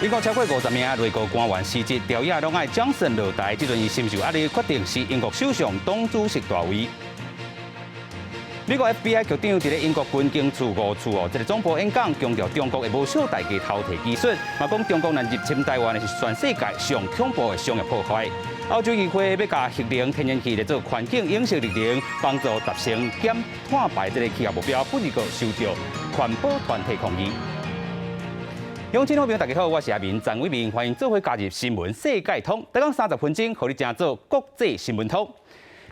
英国超过50名内阁官员辞职，调野拢爱Johnson落台，这阵伊深受压力，决定是英国首相党主席大位。美国 FBI 局长伫咧英国军警处5处一个总部演讲，强调中国会无少大家偷摕技术，嘛讲中国若入侵台湾是全世界上恐怖的商业破坏。澳洲议会要甲核能天然气来做环境影响力量，帮助达成减碳排这个气候目标，不过受到环保团体抗议。乡亲好朋友，大家好，我是阿明张伟明，欢迎做伙加入新闻世界通，每讲30分钟，和你正做国际新闻通。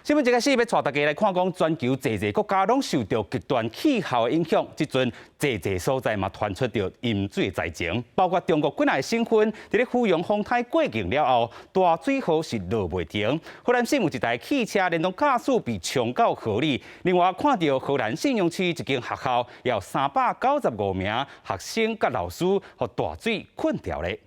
新闻一开始要带大家来看，讲全球侪侪国家拢受到极端气候的影响，即阵侪侪所在嘛传出着淹水灾情，包括中国几内省份伫咧芙蓉风台过境了后，大水河是落袂停。荷兰省有一台汽车连同驾驶被冲到河里，另外看到荷兰信用区一间学校有395名学生甲老师互大水困掉咧。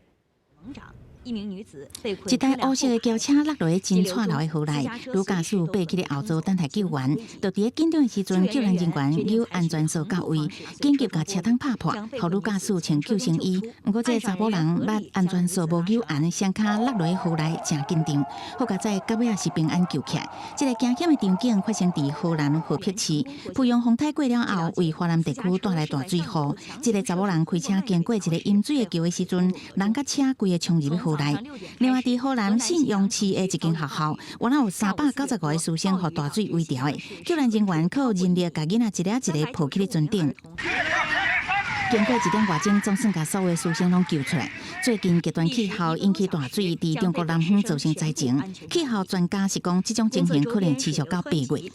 一台黑色的轿车落落真错漏的河内，女驾驶爬起咧后座等待救援，就伫咧紧张的时阵，救援人员有安全锁到位，紧急甲车窗拍破，互女驾驶穿救生衣。不过这个查某人捌安全锁无有安，双脚落落河内，真紧张。好在到尾也是平安救起来。这个惊险的场景发生伫荷兰荷皮市，芙蓉风台过了后，为华南地区带来大水祸。这个查某人开车经过一个淹水的桥的时阵，人甲车规个冲入去河。另外，伫荷兰信用区的一间学校，原来有395个师生互大水围掉的，救援人员靠人力甲囡仔一个一个抱起咧船顶。经过1点多钟，总算甲所有的师生拢救出来。最近极端气候引起大水，伫中国南方造成灾情。气候专家是讲，这种情形可能持续到8月。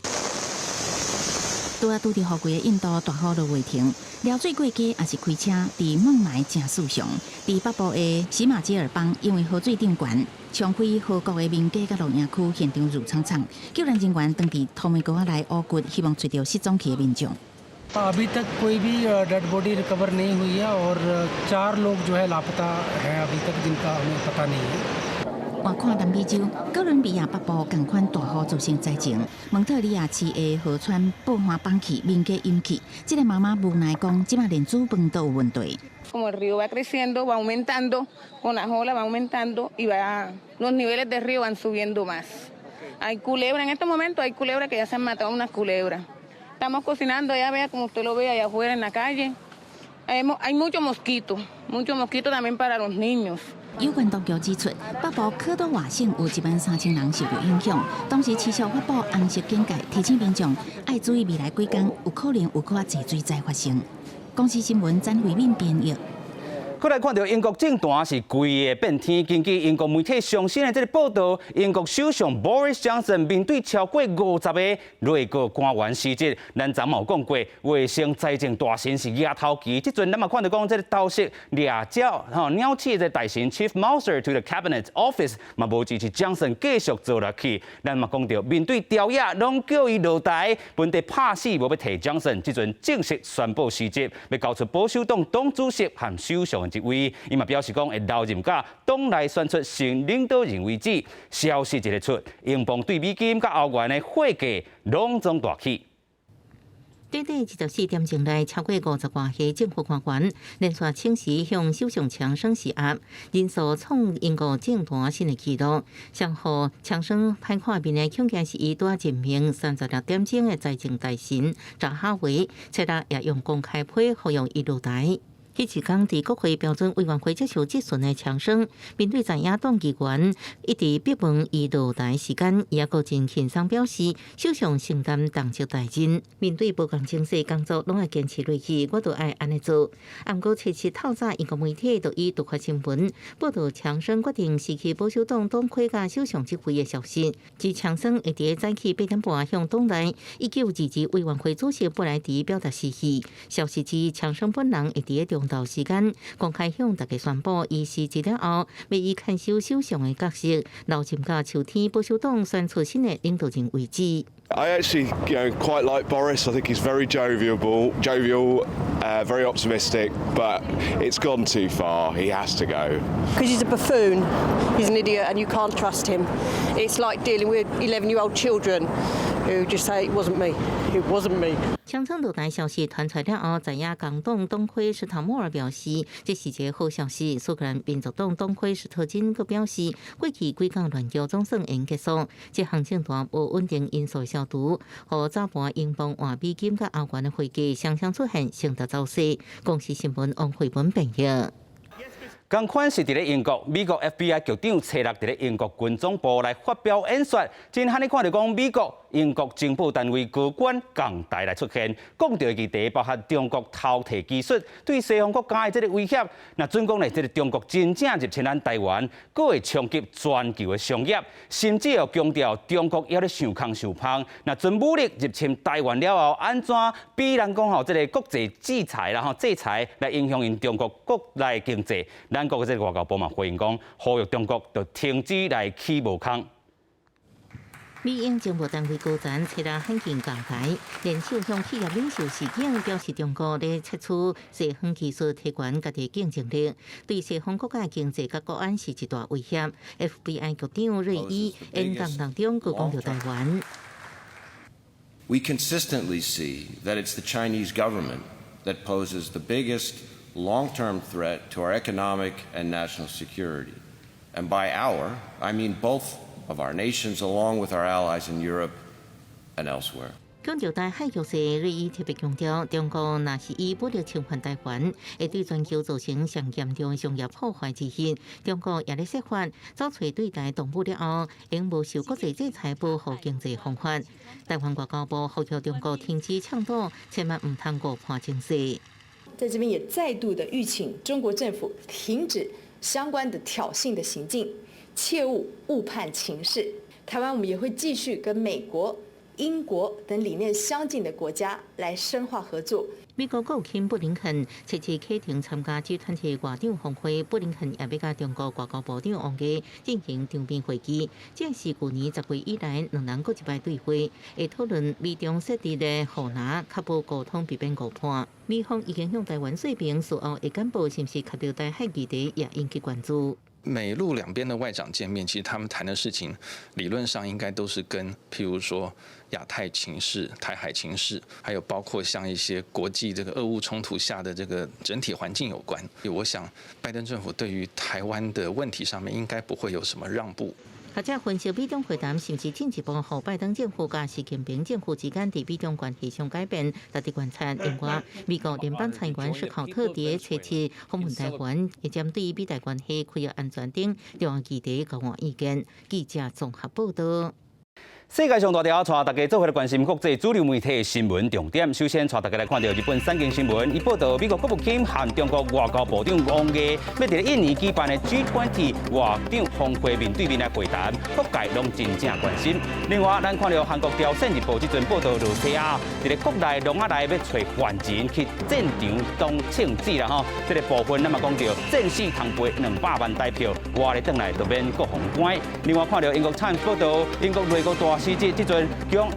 拄拄着雨季的印度大雨落袂停，撩水过街也是开车伫孟买正肃上。伫北部的喜马偕尔邦，因为河水涨悬，冲开河谷的民家甲露营区，现场如苍苍。救援人员当伫透明沟仔内挖掘，希望找到失踪去的民众。अभी तक कोई भी डेड बॉडी रिकवर नहीं हुई है और 4 लोग जो है लापता है अभी तक जिनका हमें पता नहीं है。换看南美洲，哥伦比亚北部同款大雨造成灾情，蒙特利亚市的河川爆花放起，民家淹起。这个妈妈无奈讲，即马连煮饭都有问题。Como el río va creciendo, va aumentando, con las olas va aumentando y los niveles del río van subiendo más. Hay culebras, en estos momentos hay culebras que ya se han matado unas culebras. Estamos cocinando, ya vea como usted lo ve allá afuera en la calle. Hay muchos mosquitos también para los niños。有关当局指出，北部科多瓦县有13000人受到影响，当时气象发布红色警戒，提醒民众要注意未来几天有可能有较济水灾发生。公司新闻詹慧敏编译。再来看到英国政坛是规个变天，根据英国媒体上新的这个报道，英国首相 Boris Johnson 面对超过50个内阁官员辞职，咱昨有讲过，卫生财政大臣是亚头期，即阵咱嘛看到讲这个倒式掠鸟鸟鼠的大臣 Chief Mouser to the Cabinet Office 嘛无支持 Johnson 继续做落去，咱嘛讲到面对调野拢叫伊落台，本地拍死无要提 Johnson， 即阵正式宣布辞职，要交出保守党党主席和首相。一位，伊嘛表示讲会留任甲党内选出新领导人为止。消息一个出，英镑对美金甲欧元的汇价拢总大起。短短24点钟内，超过50外个政府官员连续请辞向首相强生施压，人数创英国政坛新的纪录。上号强生歹看面的，恐惊是伊带任命36点钟的财政大臣查哈维，切达也用公开批呼吁伊落台。迄时间，伫国会标准委员会接受质询的强生，面对在野党议员一直逼问伊落台时间，伊也个真轻松表示，首相承担重责大任。面对不共情势工作，拢会坚持落去，我就爱安尼做。毋过，切实透早，英国媒体就以独发新闻报道强生决定辞去保守党党魁甲首相职位的消息。指强生会伫早起8点半向党内1922委员会主席布莱迪表达辞去。消息指强生本人会伫中到时间公开向大家宣布，伊辞职了后，要以看守首相的角色，留任到秋天保守党选出新的领导人为止。I actually, quite like Boris. I think he's very jovial, very optimistic. But it's gone too far. He has to go. Because he's a buffoon, he's an idiot, and you can't trust him. It's like dealing with 11-year-old children who just say it wasn't me. It wasn't me. 枪声落台消息传出了后，在野共党党魁史塔莫尔表示，这是一个好消息。苏格兰民族党党魁史特金阁表示，过去几项乱局总算应结束，这行政大无稳定因素消除，和早盘英镑换美金甲欧元的汇价双双出现升值走势。公司新闻王慧文评论。同款是伫咧英国，美国 FBI 局长车勒伫咧英国军总部来发表演说，真罕你看到讲美国、英国情报单位高官共台来出现，讲到议题包含中国偷摕技术对西方国家的这个威胁。那准讲咧，这个中国真正入侵咱台湾，佫会冲击全球的商业，甚至要强调中国要咧想空想胖。那准武力入侵台湾了后，安怎比咱讲吼这个国际制裁啦吼制裁来影响因中国国内经济？咱国的这个外交部嘛回应讲，呼吁中国就停止来起无空。美英情报单位高层切拉罕见讲台，联手向企业领袖事件表示，中国咧测出西方技术提悬家己竞争力，对西方国家经济甲国安是一大威胁。FBI 局长瑞伊演讲当中佫讲到台湾。We consistently see that it's the Chinese government that poses the biggest long-term threat to our economic and national security. And by our, I mean both of our nations along with our allies in Europe and elsewhere. 讲到台海局势，瑞伊特别强调，中国若是以武力侵犯台湾，会对全球造成上严重的商业破坏之嫌。中国也咧设法找出对台动武了后，应无受国际制裁保护经济方法。台湾外交部呼吁中国停止倡导，千万唔通误判情势。在这边也再度的吁请中国政府停止相关的挑衅的行径，切勿误判情势。台湾我们也会继续跟美国、英国等理念相近的国家来深化合作。美国国务卿布林肯这次启程参加G20外长峰会，布林肯也要甲中国外交部长王毅进行场面会议。这是去年10月以来两人各一摆对会，会讨论美中设立的互拿，确保沟通避免误判。美方已经向台湾说明，事后会公布是不是确定台海议题，也引起关注。美陆两边的外长见面，其实他们谈的事情，理论上应该都是跟譬如说亚太情势、台海情势，还有包括像一些国际这个俄乌冲突下的这个整体环境有关。我想，拜登政府对于台湾的问题上面，应该不会有什么让步。学者分析，美中会谈是不是进一步和拜登政府甲习近平政府之间在美中关系上改变？值得观察。另外，美国联邦参议员史考特在初次访问台湾，也针对美台关系、区域安全等重要议题交换意见。记者综合报道。世界上大条，带大家做伙来关心国际主流媒体的新闻重点。首先，带大家来看到日本产经新闻，伊报道美国国务卿和中国外交部长王毅要在印尼举办的 G20 外长峰会面对面来会谈，各界拢真正关心。另外，咱看到韩国朝鲜日报即阵报道，罗西亚伫咧国内笼仔内要找犯人去战场当庆祝啦吼。这个部分咱嘛讲到，战士通赔200万台票，活咧转来就免国防关。另外看到英国《Times》报道，英国内阁大时节，即阵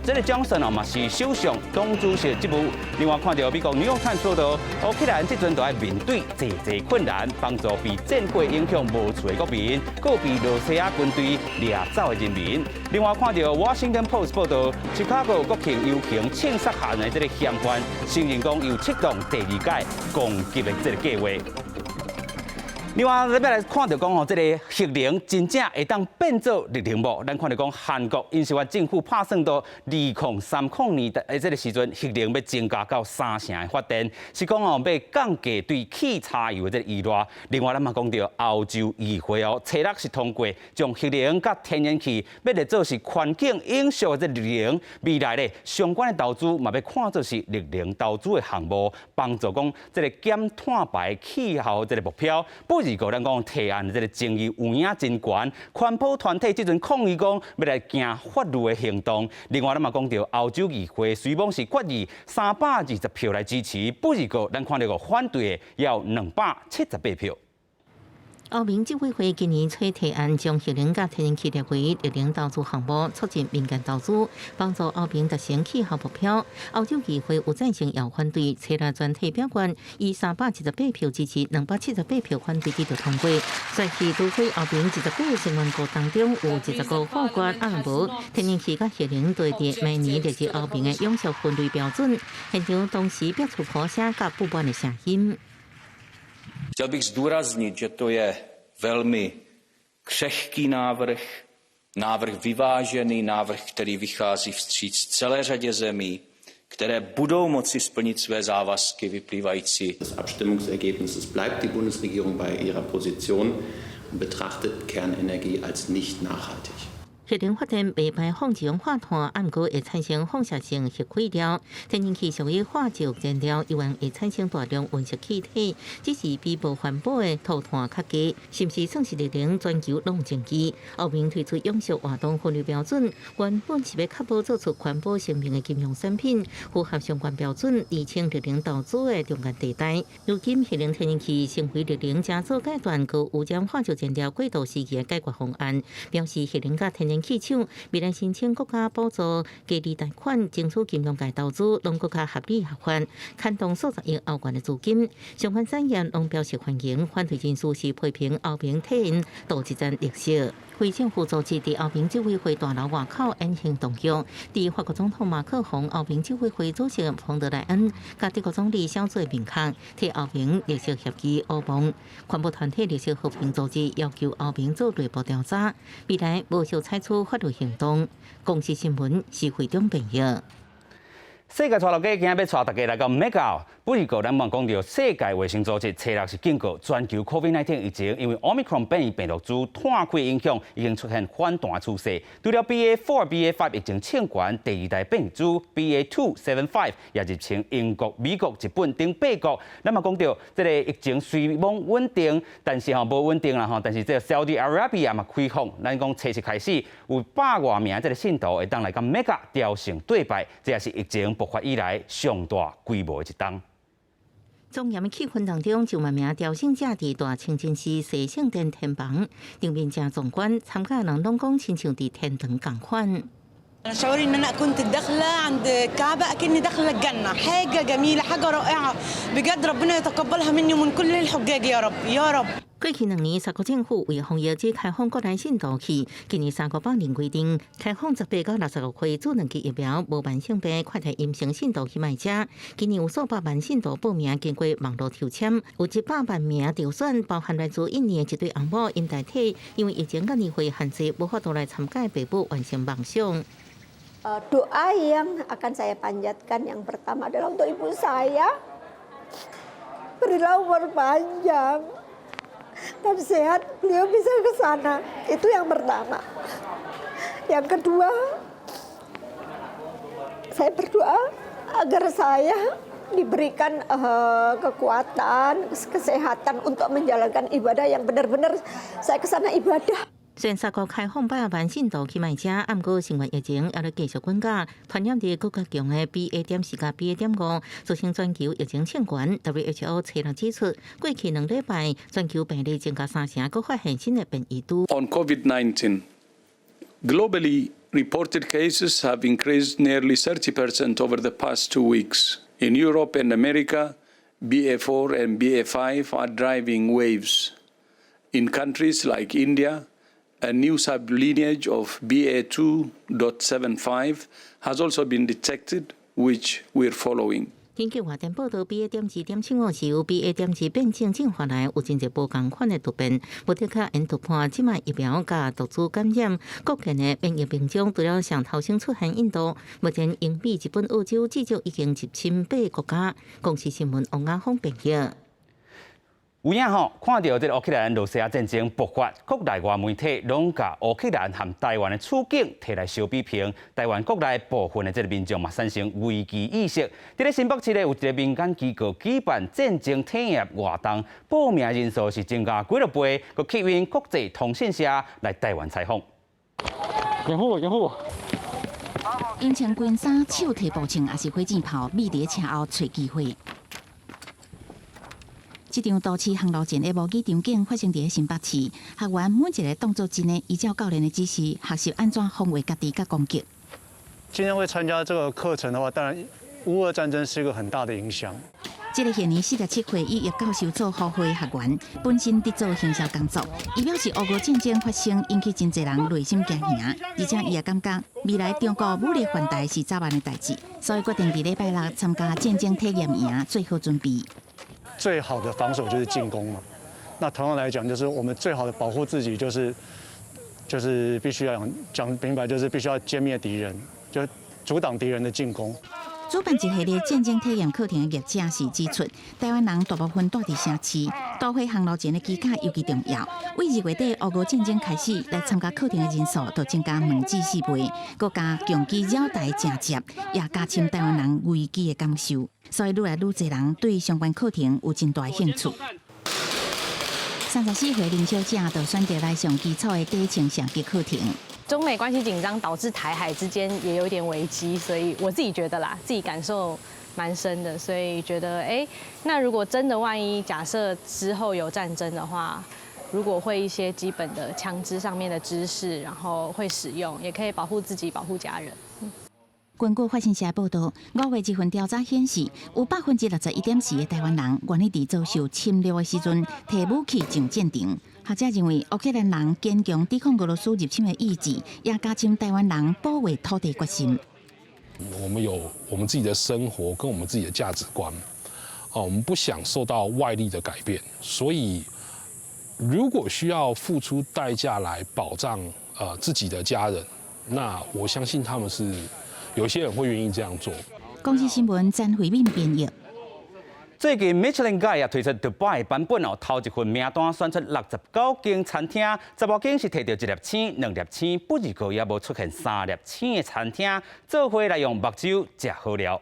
这个奖项嘛是首相党主席职务。另外看到美国《New York Times》报道，乌克兰即阵都要面对济困难，帮助被战火影响无厝的国民，个被罗西亚军队掠走的人民。另外看到《Washington Post》报道，Chicago 国庆游行庆杀下的这个嫌犯，承认讲有启动第2届攻击的这个计划。另外，咱要来看到讲吼，这个核能真正会当变做力量无？咱看到讲韩国因是话政府拍算到2030年的这个时阵，核能要增加到3成的发电，是讲吼要降低对汽柴油的这个依赖。另外，咱嘛讲到欧洲议会哦，初6是通过将核能甲天然气要来做是环境永续的这个力量，未来咧相关的投资嘛要看作是力量投资的项目，帮助讲这个减碳排气候这个目标。不是个咱讲提案的这个争议有影真悬，环保团体即阵抗议讲要来行法律的行动。另外，咱嘛讲到欧洲议会虽讲是决议320票来支持，不是个咱看到个反对的要278票。澳民执委会今年初提案，将核能甲天然气列为绿能投资项目，促进民间投资，帮助澳民达成气候目标。澳洲议会有赞成也有反对，采纳全体表决，以318票支持、278票反对，得到通过。在其都会澳民19个成员国当中，有19个否决案无天然气甲核能对伫明年列入澳民的永续分类标准。现场同时表出可写甲不满的声音。Chtěl bych zdůraznit, že to je velmi křehký návrh vyvážený, návrh, který vychází vstříc celé řadě zemí, které budou moci splnit své závazky vyplývající. Das Abstimmungsergebnisses bleibt die Bundesregierung bei ihrer Position und betrachtet Kernenergie als nicht nachhaltig. 核能发电未排放二氧化碳，暗过会产生放射性核废料。天然气属于化石燃料，有可会产生大量温室气体，只是比无环保的涂炭较低，是不是算是绿能全球拢前期？澳民推出永续活动分类标准，原本是要确保做出环保成名的金融产品，符合相关标准，厘清绿能投资的中间地带。如今核能天然气成为绿能加速阶段高污染化石燃料过渡时期的解决方案，表示核能甲天然气厂未来申请国家补助、低利贷款、争取金融界投资，拢更加合理合法，牵动数十亿澳元的资金。相关产业拢表示欢迎，反对人士是批评澳民体验多一站历史。非政府组织伫澳民执委会大楼外口演行动作，伫法国总统马克宏、澳民执委会主席冯德莱恩、甲德国总理小做面孔，替澳民历史协议欧盟。环保团体历史和平组织要求澳民做内部调查，未来无需采取法律行动。公司新闻是会中朋友。世界带老家今日要带大家来到美国。不过，咱莫讲到世界卫生组织初六是警告，全球 COVID-19 疫情因为 Omicron 变异病毒株探开影响，已经出现反弹趋势。除了 BA.4、BA.5 疫情欠悬，第二代变异株 BA.2.75 也入侵英国、美国、日本等8国。咱莫讲到这个疫情虽望稳定，但是无稳定啦但是这个 Saudi Arabia 嘛开放，咱讲初一开始有100多名这个信徒会当来到美国朝圣对拜，这也是疫情爆发以来上大规模的一档。庄严的气氛当中，就万名朝圣者伫大清真寺西圣殿天房，场面真壮观，参加人拢讲亲像伫天堂共款。شعوري ان انا كنت داخله عند الكعبه اكني داخله الجنه حاجه جميله حاجه رائعه بجد ربنا يتقبلها مني ومن كل الحجاج يا رب يا رب。过去2年，3国政府为防疫只开放国内信徒去，今年3国邦年规定开放18到65岁做2剂疫苗无慢性病快筛阴性信徒去买者。今年有数百万信徒报名经过网络抽签，有100万名调选，包含来自印尼的一对翁某因代替因为疫情甲年会限制，无法度来参加爸母完成梦想。Doa yang akan saya panjatkan yang pertama adalah untuk ibu saya. Berilah umur panjang dan sehat, beliau bisa ke sana. Itu yang pertama. Yang kedua, saya berdoa agar saya diberikan kekuatan, kesehatan untuk menjalankan ibadah yang benar-benar saya ke sana ibadah. 虽然3国开放100万信徒去买者，不过新冠疫情也在继续滚加，传染力更加强的 BA.4 甲 BA.5，造成全球疫情欠悬。WHO 初六指出，过去2礼拜全球病例增加3成，佫发现新的变异株。On COVID-19, globally reported cases have increased nearly 30% over the past 2 weeks. In Europe and America, BA.4 and BA.5 are driving waves. In countries like India, a new sublineage of BA.2.75 has also been detected, which we're following. 根据外电报道 ，BA.2.75 是由 BA.2 变种进化来，有真侪无同款的突变，目的较因突破即卖疫苗甲毒株感染。国境的变异病种除了上头先出现印度，目前英美、日本、澳洲至少已经入侵8个国家。公司新闻王亚峰报道。有影看到这个乌克兰、罗西亚战争爆发，国内外媒体拢甲乌克兰和台湾的处境摕来相比拼。台湾国内部分的这个民众嘛产生危机意识。伫咧新北市咧有一个民间机构举办战争体验活动，报名人数是增加几多倍，佮吸引国际通讯社来台湾采访。掩护我，掩护我！因穿军衫，手提步枪，也是火箭炮，密伫车后找机会。这场多次航路战的模拟场景发生在新北市，学员每一个动作真的依照教练的指示，学习安怎防卫家己甲攻击。今天会参加这个课程的话，当然乌俄战争是一个很大的影响。这个现年47岁以叶教授做副会学员，本身伫做行销工作。伊表示，俄乌战争发生引起真侪人内心惊吓，而且伊也感觉未来中国武力犯台是早晚的代志，所以决定伫礼拜六参加战争体验营，做好准备。最好的防守就是进攻嘛。那同样来讲，就是我们最好的保护自己，就是必须要讲明白，就是必须要歼灭敌人，就阻挡敌人的进攻。主办一系列战争体验课程的业者是指出，台湾人大部分住伫城市，都会航路前的机卡尤其重要。为2月底俄乌战争开始，来参加课程的人数就增加2至4倍，国家强机扰台正接，也加深台湾人危机的感受。所以愈来愈侪人对相关课程有真大兴趣。34岁林小姐就选择来上基础的底层射击课程。中美关系紧张导致台海之间也有一点危机，所以我自己觉得啦，自己感受蛮深的，所以觉得那如果真的万一假设之后有战争的话，如果会一些基本的枪支上面的知识，然后会使用，也可以保护自己、保护家人。根据法新社报道，5月一份调查显示，有61.4%的台湾人愿意伫遭受侵略的时阵提武器上战场。学者认为，乌克兰人坚强抵抗俄罗斯入侵的意志，也加深台湾人保卫土地决心。我们有我们自己的生活跟我们自己的价值观，我们不想受到外力的改变，所以如果需要付出代价来保障自己的家人，那我相信他们是有些人会愿意这样做。公司新闻詹慧敏编译。最近 Michelin Guide 也推出迪拜的版本哦，头一份名单选出69间餐厅，15间是摕到1粒星、2粒星，不二个也无出现3粒星的餐厅，做伙来用目睭食好料。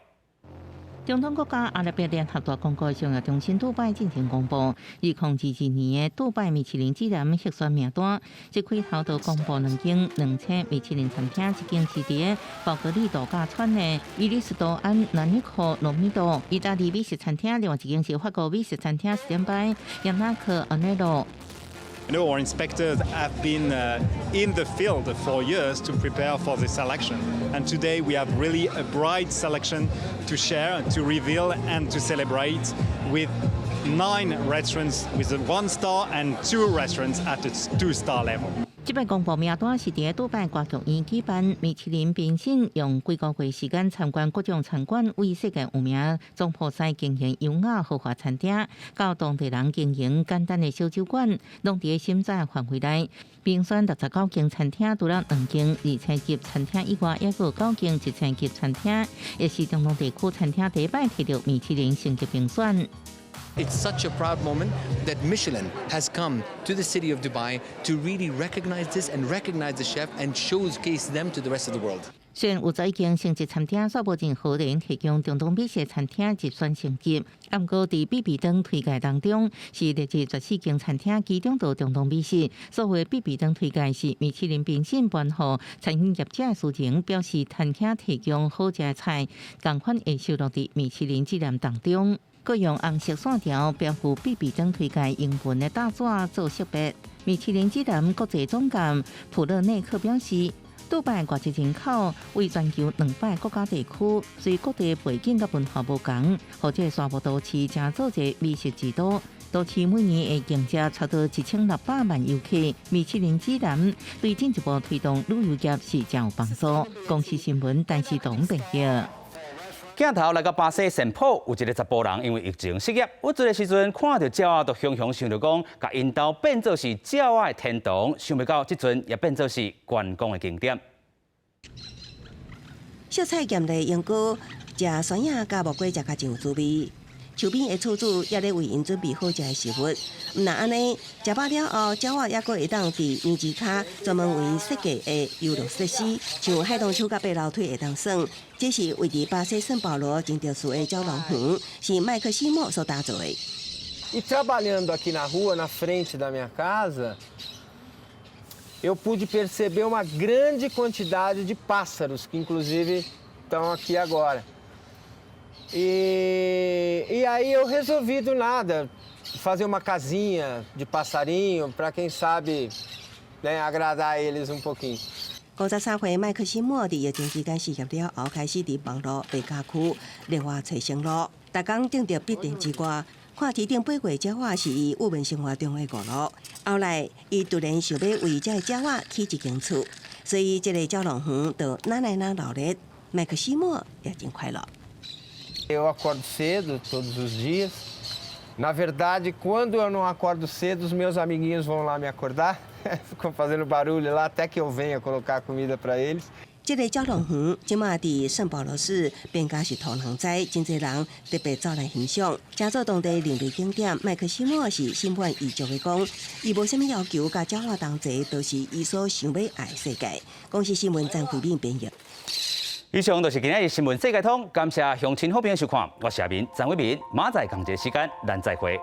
中东国家阿拉伯联合大公国商业中心杜拜进行公布，2022年的杜拜米其林指南核选名单，一开头就公布2间2星米其林餐厅，一间是伫宝格丽度假村的伊利斯多安南尼科罗米多意大利美食餐厅，另外一间是法国美食餐厅 Standby 扬纳克安内罗。Our inspectors have been in the field for years to prepare for this selection. And today we have really a bright selection to share, to reveal and to celebrate with 9 restaurants with a 1-star and 2 restaurants at a 2-star level. 这摆公布名单是伫杜拜歌剧院举办，米其林评审用几个月时间参观各种餐馆，为世界有名总铺师经营优雅豪华餐厅，到当地人经营简单的小酒馆，拢伫心在范围内。评选69间餐厅，除了2间2000级餐厅以外，也有9间1000级餐厅，也是中东地区餐厅第一摆摕到米其林星级评选。It's such a proud moment that Michelin has come to the city of Dubai to really recognize this and recognize the chef and showcase them to the rest of the world. 虽然有11间星级餐厅煞无任何人提供中东美食餐厅入选星级，不过伫必比登推介当中是列入14间餐厅，其中就中东美食。所谓必比登推介是米其林评审颁予餐饮业者的事情，表示餐厅提供好食的菜，同款会收录伫米其林指南当中。佮用红色线条标符必比登推介英文的大纸做识别。米其林指南国际总监普勒内克表示，杜拜外籍人口为全球200国家地区，虽各地背景甲文化无同，或者沙漠都市正做者美食之都。都市每年会迎接超过1600万游客，米其林指南对进一步推动旅游业是真有帮助。公司新闻陈时东报道。镜头来到巴西圣保，有一个查甫人因为疫情失业，有一个时阵看到鸟仔，就雄雄想着讲，甲因兜变做是鸟仔的天堂，想袂到即阵也变做是观光的景点。小菜咸的用果，食酸鸭加木瓜食较真有滋味。厝边的厝主也咧为因准备好食的食物。毋但安尼，食饱了后，鸟仔也阁会当伫面子骹专门为因设计的游乐设施，像海棠树甲白楼梯会当耍。这是位伫巴西圣保罗真特殊的蛟龙园，是麦克西莫所打造的。E trabalhando aqui na rua, na frente da minha casa, eu pude perceber uma grande quantidade de pássaros que inclusive estão aqui agora. E aí eu resolvi do nada fazer uma casinha de passarinho para quem sabe, né, agradar eles pouquinho. 53岁麦克西莫伫疫情期间失业了后，开始伫网络白卡区另外找生路，逐工顶着必定之歌，看天顶飞过鸟仔是伊有面生活中的娱乐。后来，伊突然想要为这鸟仔起一间厝，所以这个鸟笼园就哪来哪闹热。麦克西莫也真快乐。Eu acordo cedo todos os dias. Na verdade, quando eu não acordo cedo, os meus amiguinhos vão lá me acordar, ficam fazendo barulho lá até que eu venha colocar comida para eles. 这个鸟笼园即马伫圣保罗市变甲是土人灾，真侪人特别走来欣赏，成做当地另类景点。麦克西莫是心满意足的讲，伊无啥物要求，甲鸟仔同齐都是伊所想要爱的世界。公司新闻张惠敏编译。以上就是今日的新闻世界通，感谢乡亲好朋友收看，我是阿明张伟民，马仔同节时间咱再会。